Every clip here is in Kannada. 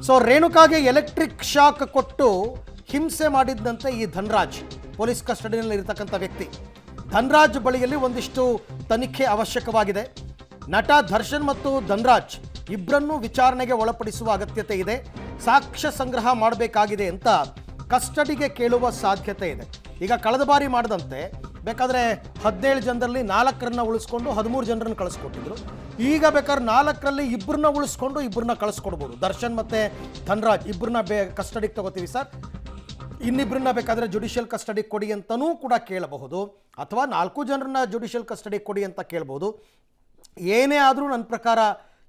ಸೊ ರೇಣುಕಾಗೆ ಎಲೆಕ್ಟ್ರಿಕ್ ಶಾಕ್ ಕೊಟ್ಟು ಹಿಂಸೆ ಮಾಡಿದ್ದಂತೆ ಈ ಧನ್ರಾಜ್ ಪೊಲೀಸ್ ಕಸ್ಟಡಿಯಲ್ಲಿ ಇರತಕ್ಕಂಥ ವ್ಯಕ್ತಿ. ಧನ್ರಾಜ್ ಬಳಿಯಲ್ಲಿ ಒಂದಿಷ್ಟು ತನಿಖೆ ಅವಶ್ಯಕವಾಗಿದೆ. ನಟ ದರ್ಶನ್ ಮತ್ತು ಧನ್ರಾಜ್ ಇಬ್ಬರನ್ನೂ ವಿಚಾರಣೆಗೆ ಒಳಪಡಿಸುವ ಅಗತ್ಯತೆ ಇದೆ. ಸಾಕ್ಷ್ಯ ಸಂಗ್ರಹ ಮಾಡಬೇಕಾಗಿದೆ ಅಂತ ಕಸ್ಟಡಿಗೆ ಕೇಳುವ ಸಾಧ್ಯತೆ ಇದೆ. ಈಗ ಕಳೆದ ಬಾರಿ ಮಾಡದಂತೆ ಬೇಕಾದರೆ 17 ಜನರಲ್ಲಿ 4ರನ್ನ ಉಳಿಸ್ಕೊಂಡು 13 ಜನರನ್ನು ಕಳಿಸ್ಕೊಟ್ಟಿದ್ರು. ಈಗ ಬೇಕಾದ್ರೆ 4ರಲ್ಲಿ ಇಬ್ಬರನ್ನ ಉಳಿಸ್ಕೊಂಡು ಇಬ್ಬರನ್ನ ಕಳಿಸ್ಕೊಡ್ಬೋದು. ದರ್ಶನ್ ಮತ್ತು ಧನ್ರಾಜ್ ಇಬ್ಬರನ್ನ ಕಸ್ಟಡಿಗೆ ತಗೋತೀವಿ ಸರ್, ಇನ್ನಿಬ್ಬರನ್ನ ಬೇಕಾದರೆ ಜುಡಿಷಿಯಲ್ ಕಸ್ಟಡಿಗೆ ಕೊಡಿ ಅಂತಲೂ ಕೂಡ ಕೇಳಬಹುದು, ಅಥವಾ 4 ಜನರನ್ನ ಜುಡಿಷಿಯಲ್ ಕಸ್ಟಡಿಗೆ ಕೊಡಿ ಅಂತ ಕೇಳ್ಬೋದು. ಏನೇ ಆದರೂ ನನ್ನ ಪ್ರಕಾರ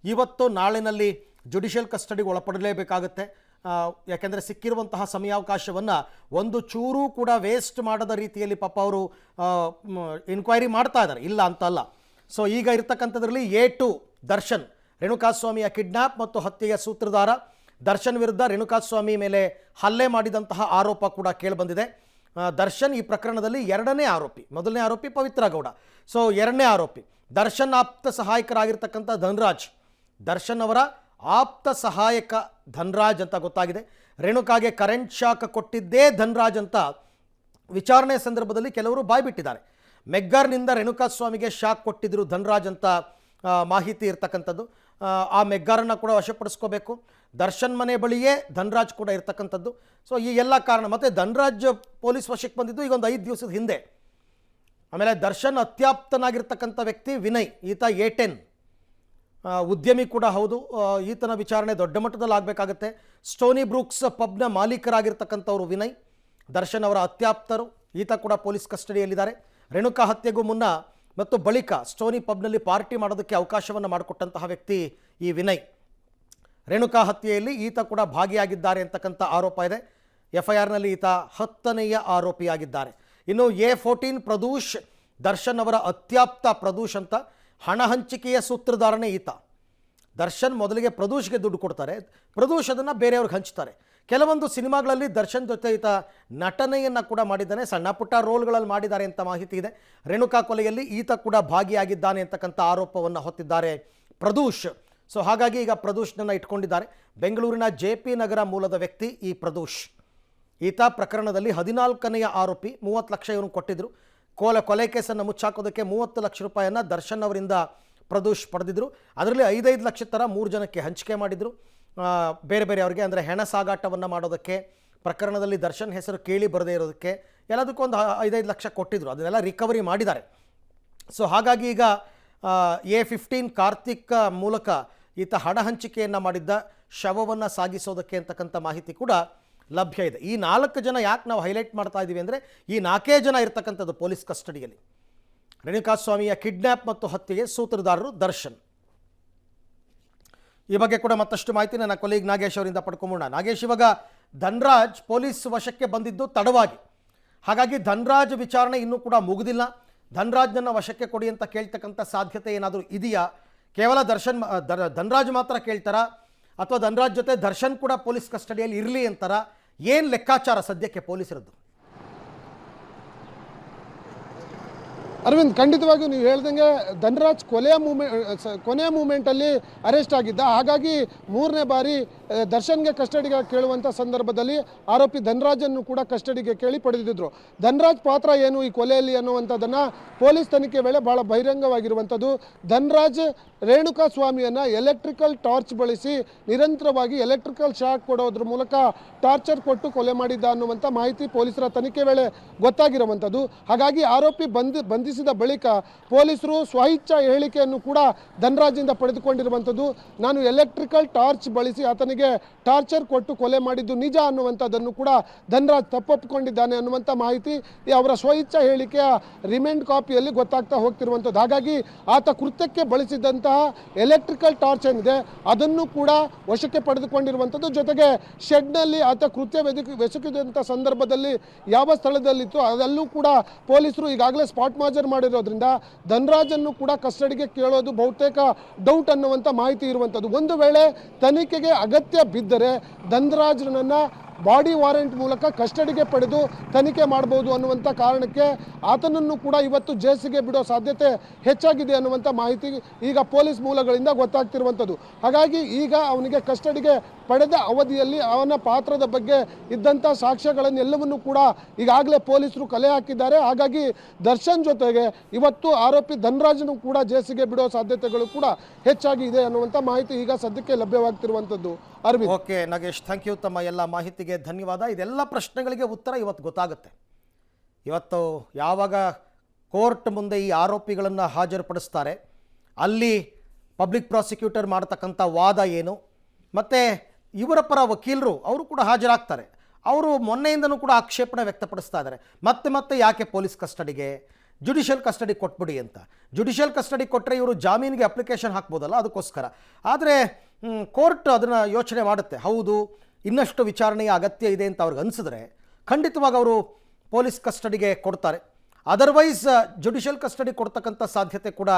ಇವತ್ತು ನಾಳಿನಲ್ಲಿ ಜುಡಿಷಿಯಲ್ ಕಸ್ಟಡಿಗೆ ಒಳಪಡಲೇಬೇಕಾಗುತ್ತೆ. ಯಾಕೆಂದರೆ ಸಿಕ್ಕಿರುವಂತಹ ಸಮಯಾವಕಾಶವನ್ನು ಒಂದು ಚೂರು ಕೂಡ ವೇಸ್ಟ್ ಮಾಡದ ರೀತಿಯಲ್ಲಿ ಪಾಪ ಅವರು ಇನ್ಕ್ವೈರಿ ಮಾಡ್ತಾ ಇದ್ದಾರೆ, ಇಲ್ಲ ಅಂತಲ್ಲ. ಸೊ ಈಗ ಇರ್ತಕ್ಕಂಥದ್ರಲ್ಲಿ A2 ದರ್ಶನ್, ರೇಣುಕಾಸ್ವಾಮಿಯ ಕಿಡ್ನ್ಯಾಪ್ ಮತ್ತು ಹತ್ಯೆಯ ಸೂತ್ರಧಾರ. ದರ್ಶನ್ ವಿರುದ್ಧ ರೇಣುಕಾಸ್ವಾಮಿ ಮೇಲೆ ಹಲ್ಲೆ ಮಾಡಿದಂತಹ ಆರೋಪ ಕೂಡ ಕೇಳಿಬಂದಿದೆ. ದರ್ಶನ್ ಈ ಪ್ರಕರಣದಲ್ಲಿ 2ನೇ ಆರೋಪಿ. ಮೊದಲನೇ ಆರೋಪಿ ಪವಿತ್ರ ಗೌಡ, ಸೊ 2ನೇ ಆರೋಪಿ. ದರ್ಶನ್ ಆಪ್ತ ಸಹಾಯಕರಾಗಿರ್ತಕ್ಕಂಥ ಧನ್ರಾಜ್, ದರ್ಶನ್ ಅವರ ಆಪ್ತ ಸಹಾಯಕ ಧನ್ರಾಜ್ ಅಂತ ಗೊತ್ತಾಗಿದೆ. ರೇಣುಕಾಗೆ ಕರೆಂಟ್ ಶಾಕ್ ಕೊಟ್ಟಿದ್ದೇ ಧನ್ರಾಜ್ ಅಂತ ವಿಚಾರಣೆ ಸಂದರ್ಭದಲ್ಲಿ ಕೆಲವರು ಬಾಯ್ಬಿಟ್ಟಿದ್ದಾರೆ. ಮೆಗ್ಗಾರ್ನಿಂದ ರೇಣುಕಾಸ್ವಾಮಿಗೆ ಶಾಕ್ ಕೊಟ್ಟಿದ್ರು ಧನ್ರಾಜ್ ಅಂತ ಮಾಹಿತಿ ಇರ್ತಕ್ಕಂಥದ್ದು. ಆ ಮೆಗ್ಗಾರನ್ನು ಕೂಡ ವಶಪಡಿಸ್ಕೋಬೇಕು. ದರ್ಶನ್ ಮನೆ ಬಳಿಯೇ ಧನ್ರಾಜ್ ಕೂಡ ಇರ್ತಕ್ಕಂಥದ್ದು. ಸೊ ಈ ಎಲ್ಲ ಕಾರಣ, ಮತ್ತು ಧನ್ರಾಜ್ ಪೊಲೀಸ್ ವಶಕ್ಕೆ ಬಂದಿದ್ದು ಈಗ ಒಂದು 5 ದಿವಸದ ಹಿಂದೆ. ಆಮೇಲೆ ದರ್ಶನ್ ಅತ್ಯಾಪ್ತನಾಗಿರ್ತಕ್ಕಂಥ ವ್ಯಕ್ತಿ ವಿನಯ್, ಈತ A10 ಉದ್ಯಮಿ ಕೂಡ ಹೌದು. ಈತನ ವಿಚಾರಣೆ ದೊಡ್ಡ ಮಟ್ಟದಲ್ಲಿ ಆಗಬೇಕಾಗತ್ತೆ. ಸ್ಟೋನಿ ಬ್ರೂಕ್ಸ್ ಪಬ್ನ ಮಾಲೀಕರಾಗಿರ್ತಕ್ಕಂಥವ್ರು ವಿನಯ್, ದರ್ಶನ್ ಅವರ ಅತ್ಯಾಪ್ತರು. ಈತ ಕೂಡ ಪೊಲೀಸ್ ಕಸ್ಟಡಿಯಲ್ಲಿದ್ದಾರೆ. ರೇಣುಕಾ ಹತ್ಯೆಗೂ ಮುನ್ನ ಮತ್ತು ಬಳಿಕ ಸ್ಟೋನಿ ಪಬ್ನಲ್ಲಿ ಪಾರ್ಟಿ ಮಾಡೋದಕ್ಕೆ ಅವಕಾಶವನ್ನು ಮಾಡಿಕೊಟ್ಟಂತಹ ವ್ಯಕ್ತಿ ಈ ವಿನಯ್. ರೇಣುಕಾ ಹತ್ಯೆಯಲ್ಲಿ ಈತ ಕೂಡ ಭಾಗಿಯಾಗಿದ್ದಾರೆ ಅಂತಕ್ಕಂಥ ಆರೋಪ ಇದೆ. FIRನಲ್ಲಿ ಈತ 10ನೇಯ ಆರೋಪಿಯಾಗಿದ್ದಾರೆ. ಇನ್ನು A14 ಪ್ರದೂಷ್, ದರ್ಶನ್ ಅವರ ಅತ್ಯಾಪ್ತ ಪ್ರದೂಷ್ ಅಂತ. ಹಣ ಹಂಚಿಕೆಯ ಸೂತ್ರಧಾರನೇ ಈತ. ದರ್ಶನ್ ಮೊದಲಿಗೆ ಪ್ರದೂಷ್ಗೆ ದುಡ್ಡು ಕೊಡ್ತಾರೆ, ಪ್ರದೂಷ್ ಅದನ್ನು ಬೇರೆಯವ್ರಿಗೆ ಹಂಚ್ತಾರೆ. ಕೆಲವೊಂದು ಸಿನಿಮಾಗಳಲ್ಲಿ ದರ್ಶನ್ ಜೊತೆ ಈತ ನಟನೆಯನ್ನು ಕೂಡ ಮಾಡಿದ್ದಾನೆ, ಸಣ್ಣ ಪುಟ್ಟ ರೋಲ್ಗಳಲ್ಲಿ ಮಾಡಿದ್ದಾರೆ ಅಂತ ಮಾಹಿತಿ ಇದೆ. ರೇಣುಕಾ ಕೊಲೆಯಲ್ಲಿ ಈತ ಕೂಡ ಭಾಗಿಯಾಗಿದ್ದಾನೆ ಅಂತಕ್ಕಂಥ ಆರೋಪವನ್ನು ಹೊತ್ತಿದ್ದಾರೆ ಪ್ರದೂಷ್. ಸೊ ಹಾಗಾಗಿ ಈಗ ಪ್ರದೂಷ್ನನ್ನು ಇಟ್ಕೊಂಡಿದ್ದಾರೆ. ಬೆಂಗಳೂರಿನ JP ನಗರ ಮೂಲದ ವ್ಯಕ್ತಿ ಈ ಪ್ರದೂಷ್. ಈತ ಪ್ರಕರಣದಲ್ಲಿ 14ನೇಯ ಆರೋಪಿ. 30 ಲಕ್ಷ ಇವನು ಕೊಟ್ಟಿದ್ದರು. ಕೊಲೆ ಕೇಸನ್ನು ಮುಚ್ಚಾಕೋದಕ್ಕೆ 30 ಲಕ್ಷ ರೂಪಾಯಿಯನ್ನು ದರ್ಶನ್ ಅವರಿಂದ ಪ್ರದೂಷ್ ಪಡೆದಿದ್ದರು. ಅದರಲ್ಲಿ 5 ಲಕ್ಷ ಥರ 3 ಜನಕ್ಕೆ ಹಂಚಿಕೆ ಮಾಡಿದರು, ಬೇರೆ ಬೇರೆಯವ್ರಿಗೆ. ಅಂದರೆ ಹೆಣ ಸಾಗಾಟವನ್ನು ಮಾಡೋದಕ್ಕೆ, ಪ್ರಕರಣದಲ್ಲಿ ದರ್ಶನ್ ಹೆಸರು ಕೇಳಿ ಬರದೇ ಇರೋದಕ್ಕೆ, ಎಲ್ಲದಕ್ಕೂ ಒಂದು 5 ಲಕ್ಷ ಕೊಟ್ಟಿದ್ದರು. ಅದನ್ನೆಲ್ಲ ರಿಕವರಿ ಮಾಡಿದ್ದಾರೆ. ಸೊ ಹಾಗಾಗಿ ಈಗ A15 ಕಾರ್ತಿಕ್ ಮೂಲಕ ಈತ ಹಣ ಹಂಚಿಕೆಯನ್ನು ಮಾಡಿದ್ದ, ಶವವನ್ನು ಸಾಗಿಸೋದಕ್ಕೆ ಅಂತಕ್ಕಂಥ ಮಾಹಿತಿ ಕೂಡ ಲಭ್ಯ ಇದೆ. ಈ 4 ಜನ ಯಾಕೆ ನಾವು ಹೈಲೈಟ್ ಮಾಡ್ತಾ ಇದ್ದೀವಿ ಅಂದರೆ, ಈ 4 ಜನ ಇರ್ತಕ್ಕಂಥದ್ದು ಪೊಲೀಸ್ ಕಸ್ಟಡಿಯಲ್ಲಿ. ರೇಣುಕಾಸ್ವಾಮಿಯ ಕಿಡ್ನ್ಯಾಪ್ ಮತ್ತು ಹತ್ಯೆಗೆ ಸೂತ್ರಧಾರರು ದರ್ಶನ್. ಈ ಬಗ್ಗೆ ಕೂಡ ಮತ್ತಷ್ಟು ಮಾಹಿತಿ ನನ್ನ ಕೊಲೀಗ್ ನಾಗೇಶ್ ಅವರಿಂದ ಪಡ್ಕೊಂಬೋಣ. ನಾಗೇಶ್, ಇವಾಗ ಧನ್ರಾಜ್ ಪೊಲೀಸ್ ವಶಕ್ಕೆ ಬಂದಿದ್ದು ತಡವಾಗಿ, ಹಾಗಾಗಿ ಧನ್ರಾಜ್ ವಿಚಾರಣೆ ಇನ್ನೂ ಕೂಡ ಮುಗಿದಿಲ್ಲ. ಧನ್ರಾಜ್ನನ್ನು ವಶಕ್ಕೆ ಕೊಡಿ ಅಂತ ಕೇಳ್ತಕ್ಕಂಥ ಸಾಧ್ಯತೆ ಏನಾದರೂ ಇದೆಯಾ? ಕೇವಲ ಧನ್ರಾಜ್ ಮಾತ್ರ ಕೇಳ್ತಾರಾ, ಅಥವಾ ಧನ್ರಾಜ್ ಜೊತೆ ದರ್ಶನ್ ಕೂಡ ಪೊಲೀಸ್ ಕಸ್ಟಡಿಯಲ್ಲಿ ಇರಲಿ ಅಂತಾರ? ಏನು ಲೆಕ್ಕಾಚಾರ ಸದ್ಯಕ್ಕೆ ಪೊಲೀಸರದ್ದು? ಅರವಿಂದ್, ಖಂಡಿತವಾಗಿಯೂ ನೀವು ಹೇಳ್ದಂಗೆ ಧನ್ರಾಜ್ ಕೊನೆಯ ಮೂಮೆಂಟಲ್ಲಿ ಅರೆಸ್ಟ್ ಆಗಿದ್ದ. ಹಾಗಾಗಿ 3ನೇ ಬಾರಿ ದರ್ಶನ್ಗೆ ಕಸ್ಟಡಿಗೆ ಕೇಳುವಂಥ ಸಂದರ್ಭದಲ್ಲಿ ಆರೋಪಿ ಧನ್ರಾಜನ್ನು ಕೂಡ ಕಸ್ಟಡಿಗೆ ಕೇಳಿ ಪಡೆದಿದ್ದರು. ಧನ್ರಾಜ್ ಪಾತ್ರ ಏನು ಈ ಕೊಲೆಯಲ್ಲಿ ಅನ್ನುವಂಥದ್ದನ್ನು ಪೊಲೀಸ್ ತನಿಖೆ ವೇಳೆ ಭಾಳ ಬಹಿರಂಗವಾಗಿರುವಂಥದ್ದು. ಧನ್ರಾಜ್ ರೇಣುಕಾ ಸ್ವಾಮಿಯನ್ನು ಎಲೆಕ್ಟ್ರಿಕಲ್ ಟಾರ್ಚ್ ಬಳಸಿ ನಿರಂತರವಾಗಿ ಎಲೆಕ್ಟ್ರಿಕಲ್ ಶಾಕ್ ಕೊಡೋದ್ರ ಮೂಲಕ ಟಾರ್ಚರ್ ಕೊಟ್ಟು ಕೊಲೆ ಮಾಡಿದ್ದ ಅನ್ನುವಂಥ ಮಾಹಿತಿ ಪೊಲೀಸರ ತನಿಖೆ ವೇಳೆ ಗೊತ್ತಾಗಿರುವಂಥದ್ದು. ಹಾಗಾಗಿ ಆರೋಪಿ ಬಂಧಿಸಿದ ಬಳಿಕ ಪೊಲೀಸರು ಸ್ವಇಚ್ಛಾ ಹೇಳಿಕೆಯನ್ನು ಕೂಡ ಧನ್ರಾಜಿಂದ ಪಡೆದುಕೊಂಡಿರುವಂಥದ್ದು. ನಾನು ಎಲೆಕ್ಟ್ರಿಕಲ್ ಟಾರ್ಚ್ ಬಳಸಿ ಆತನಿಗೆ ಟಾರ್ಚರ್ ಕೊಟ್ಟು ಕೊಲೆ ಮಾಡಿದ್ದು ನಿಜ ಅನ್ನುವಂಥದ್ದನ್ನು ಕೂಡ ಧನ್ರಾಜ್ ತಪ್ಪೊಪ್ಪಿಕೊಂಡಿದ್ದಾನೆ ಅನ್ನುವಂಥ ಮಾಹಿತಿ ಅವರ ಸ್ವಇಚ್ಛಾ ಹೇಳಿಕೆಯ ರಿಮೈಂಡ್ ಕಾಪಿಯಲ್ಲಿ ಗೊತ್ತಾಗ್ತಾ ಹೋಗ್ತಿರುವಂಥದ್ದು. ಹಾಗಾಗಿ ಆತ ಕೃತ್ಯಕ್ಕೆ ಬಳಸಿದಂತಹ ಎಲೆಕ್ಟ್ರಿಕಲ್ ಟಾರ್ಚ್ ಏನಿದೆ ಅದನ್ನು ಕೂಡ ವಶಕ್ಕೆ ಪಡೆದುಕೊಂಡಿರುವಂಥದ್ದು. ಜೊತೆಗೆ ಶೆಡ್ನಲ್ಲಿ ಆತ ಕೃತ್ಯ ಬೆಸಗಿದಂಥ ಸಂದರ್ಭದಲ್ಲಿ ಯಾವ ಸ್ಥಳದಲ್ಲಿತ್ತು ಅದಲ್ಲೂ ಕೂಡ ಪೊಲೀಸರು ಈಗಾಗಲೇ ಸ್ಪಾಟ್ ಮಾರ್ಜರ್ ಮಾಡಿರೋದ್ರಿಂದ ಧನ್ರಾಜನ್ನು ಕೂಡ ಕಸ್ಟಡಿಗೆ ಕೇಳೋದು ಬಹುತೇಕ ಡೌಟ್ ಅನ್ನುವಂಥ ಮಾಹಿತಿ ಇರುವಂಥದ್ದು. ಒಂದು ವೇಳೆ ತನಿಖೆಗೆ ಅಗತ್ಯ ಬಿದ್ದರೆ ಧನ್ರಾಜ್ನನ್ನು ಬಾಡಿ ವಾರೆಂಟ್ ಮೂಲಕ ಕಸ್ಟಡಿಗೆ ಪಡೆದು ತನಿಖೆ ಮಾಡಬಹುದು ಅನ್ನುವಂಥ ಕಾರಣಕ್ಕೆ ಆತನನ್ನು ಕೂಡ ಇವತ್ತು ಜೇಸಿಗೆ ಬಿಡೋ ಸಾಧ್ಯತೆ ಹೆಚ್ಚಾಗಿದೆ ಅನ್ನುವಂಥ ಮಾಹಿತಿ ಈಗ ಪೊಲೀಸ್ ಮೂಲಗಳಿಂದ ಗೊತ್ತಾಗ್ತಿರುವಂಥದ್ದು. ಹಾಗಾಗಿ ಈಗ ಅವನಿಗೆ ಕಸ್ಟಡಿಗೆ ಪಡೆದ ಅವಧಿಯಲ್ಲಿ ಅವನ ಪಾತ್ರದ ಬಗ್ಗೆ ಇದ್ದಂಥ ಸಾಕ್ಷ್ಯಗಳನ್ನೆಲ್ಲವನ್ನು ಕೂಡ ಈಗಾಗಲೇ ಪೊಲೀಸರು ಕಲೆ ಹಾಕಿದ್ದಾರೆ. ಹಾಗಾಗಿ ದರ್ಶನ್ ಜೊತೆಗೆ ಇವತ್ತು ಆರೋಪಿ ಧನರಾಜನು ಕೂಡ ಜೇಸಿಗೆ ಬಿಡೋ ಸಾಧ್ಯತೆಗಳು ಕೂಡ ಹೆಚ್ಚಾಗಿ ಇದೆ ಅನ್ನುವಂಥ ಮಾಹಿತಿ ಈಗ ಸದ್ಯಕ್ಕೆ ಲಭ್ಯವಾಗ್ತಿರುವಂಥದ್ದು. Aravind. Okay Nagesh, thank you. ತಮ್ಮ ಎಲ್ಲ ಮಾಹಿತಿಗೆ ಧನ್ಯವಾದ. ಇದೆಲ್ಲ ಪ್ರಶ್ನೆಗಳಿಗೆ ಉತ್ತರ ಇವತ್ತು ಗೊತ್ತಾಗುತ್ತೆ. ಇವತ್ತು ಯಾವಾಗ ಕೋರ್ಟ್ ಮುಂದೆ ಈ ಆರೋಪಿಗಳನ್ನು ಹಾಜರುಪಡಿಸ್ತಾರೆ, ಅಲ್ಲಿ ಪಬ್ಲಿಕ್ ಪ್ರಾಸಿಕ್ಯೂಟರ್ ಮಾಡ್ತಕ್ಕಂಥ ವಾದ ಏನು, ಮತ್ತು ಇವರ ಪರ ವಕೀಲರು ಅವರು ಕೂಡ ಹಾಜರಾಗ್ತಾರೆ. ಅವರು ಮೊನ್ನೆಯಿಂದನೂ ಕೂಡ ಆಕ್ಷೇಪಣೆ ವ್ಯಕ್ತಪಡಿಸ್ತಾ ಇದ್ದಾರೆ, ಮತ್ತೆ ಯಾಕೆ ಪೊಲೀಸ್ ಕಸ್ಟಡಿಗೆ, ಜುಡಿಷಿಯಲ್ ಕಸ್ಟಡಿ ಕೊಟ್ಬಿಡಿ ಅಂತ. ಜುಡಿಷಿಯಲ್ ಕಸ್ಟಡಿ ಕೊಟ್ಟರೆ ಇವರು ಜಾಮೀನಿಗೆ ಅಪ್ಲಿಕೇಶನ್ ಹಾಕ್ಬೋದಲ್ಲ, ಅದಕ್ಕೋಸ್ಕರ. ಆದರೆ ಕೋರ್ಟ್ ಅದನ್ನು ಯೋಚನೆ ಮಾಡುತ್ತೆ, ಹೌದು ಇನ್ನಷ್ಟು ವಿಚಾರಣೆಯ ಅಗತ್ಯ ಇದೆ ಅಂತ ಅವ್ರಿಗೆ ಅನಿಸಿದ್ರೆ ಖಂಡಿತವಾಗಿ ಅವರು ಪೊಲೀಸ್ ಕಸ್ಟಡಿಗೆ ಕೊಡ್ತಾರೆ. ಅದರ್ವೈಸ್ ಜುಡಿಷಿಯಲ್ ಕಸ್ಟಡಿ ಕೊಡ್ತಕ್ಕಂಥ ಸಾಧ್ಯತೆ ಕೂಡ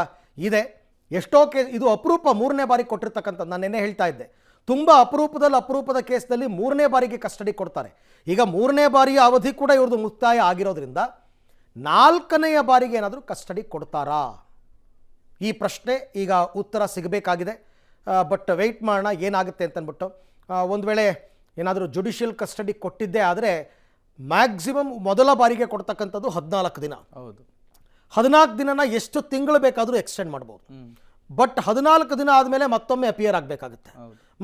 ಇದೆ. ಎಷ್ಟೋ ಇದು ಅಪರೂಪ, 3ನೇ ಬಾರಿ ಕೊಟ್ಟಿರ್ತಕ್ಕಂಥದ್ದು. ನಾನು ನೆನ್ನೆ ಹೇಳ್ತಾ ಇದ್ದೆ, ತುಂಬ ಅಪರೂಪದ ಕೇಸ್ನಲ್ಲಿ 3ನೇ ಬಾರಿಗೆ ಕಸ್ಟಡಿ ಕೊಡ್ತಾರೆ. ಈಗ 3ನೇ ಬಾರಿಯ ಅವಧಿ ಕೂಡ ಇವ್ರದ್ದು ಮುಕ್ತಾಯ ಆಗಿರೋದ್ರಿಂದ 4ನೆಯ ಬಾರಿಗೆ ಏನಾದರೂ ಕಸ್ಟಡಿ ಕೊಡ್ತಾರಾ, ಈ ಪ್ರಶ್ನೆ ಈಗ ಉತ್ತರ ಸಿಗಬೇಕಾಗಿದೆ. ಬಟ್ ವೆಯ್ಟ್ ಮಾಡೋಣ ಏನಾಗುತ್ತೆ ಅಂತಂದ್ಬಿಟ್ಟು. ಒಂದು ವೇಳೆ ಏನಾದರೂ ಜುಡಿಷಿಯಲ್ ಕಸ್ಟಡಿ ಕೊಟ್ಟಿದ್ದೇ ಆದರೆ ಮ್ಯಾಕ್ಸಿಮಮ್ ಮೊದಲ ಬಾರಿಗೆ ಕೊಡ್ತಕ್ಕಂಥದ್ದು 14 ದಿನ. ಹೌದು, 14 ದಿನನ ಎಷ್ಟು ತಿಂಗಳು ಬೇಕಾದರೂ ಎಕ್ಸ್ಟೆಂಡ್ ಮಾಡ್ಬೋದು. ಬಟ್ 14 ದಿನ ಆದಮೇಲೆ ಮತ್ತೊಮ್ಮೆ ಅಪಿಯರ್ ಆಗಬೇಕಾಗುತ್ತೆ.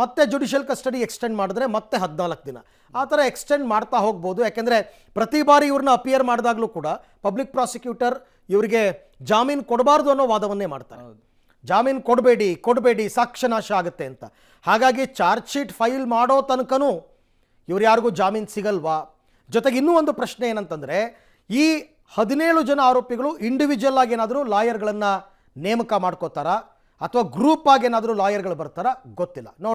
ಮತ್ತೆ ಜುಡಿಷಿಯಲ್ ಕಸ್ಟಡಿ ಎಕ್ಸ್ಟೆಂಡ್ ಮಾಡಿದ್ರೆ ಮತ್ತೆ 14 ದಿನ, ಆ ಥರ ಎಕ್ಸ್ಟೆಂಡ್ ಮಾಡ್ತಾ ಹೋಗ್ಬೋದು. ಯಾಕೆಂದರೆ ಪ್ರತಿ ಬಾರಿ ಇವ್ರನ್ನ ಅಪಿಯರ್ ಮಾಡಿದಾಗಲೂ ಕೂಡ ಪಬ್ಲಿಕ್ ಪ್ರಾಸಿಕ್ಯೂಟರ್ ಇವರಿಗೆ ಜಾಮೀನು ಕೊಡಬಾರ್ದು ಅನ್ನೋ ವಾದವನ್ನೇ ಮಾಡ್ತಾರೆ. ಜಾಮೀನು ಕೊಡಬೇಡಿ ಸಾಕ್ಷ್ಯನಾಶ ಆಗುತ್ತೆ ಅಂತ. ಹಾಗಾಗಿ ಚಾರ್ಜ್ ಶೀಟ್ ಫೈಲ್ ಮಾಡೋ ತನಕನೂ ಇವ್ರು ಯಾರಿಗೂ ಜಾಮೀನು ಸಿಗಲ್ವಾ? ಜೊತೆಗೆ ಇನ್ನೂ ಒಂದು ಪ್ರಶ್ನೆ ಏನಂತಂದರೆ, ಈ 17 ಜನ ಆರೋಪಿಗಳು ಇಂಡಿವಿಜುವಲ್ ಆಗಿ ಏನಾದರೂ ಲಾಯರ್ಗಳನ್ನು ನೇಮಕ ಮಾಡ್ಕೋತಾರಾ ಅಥವಾ ಗ್ರೂಪ್ ಆಗಿ ಏನಾದರೂ ಲಾಯರ್ಗಳು ಬರ್ತಾರಾ ಗೊತ್ತಿಲ್ಲ.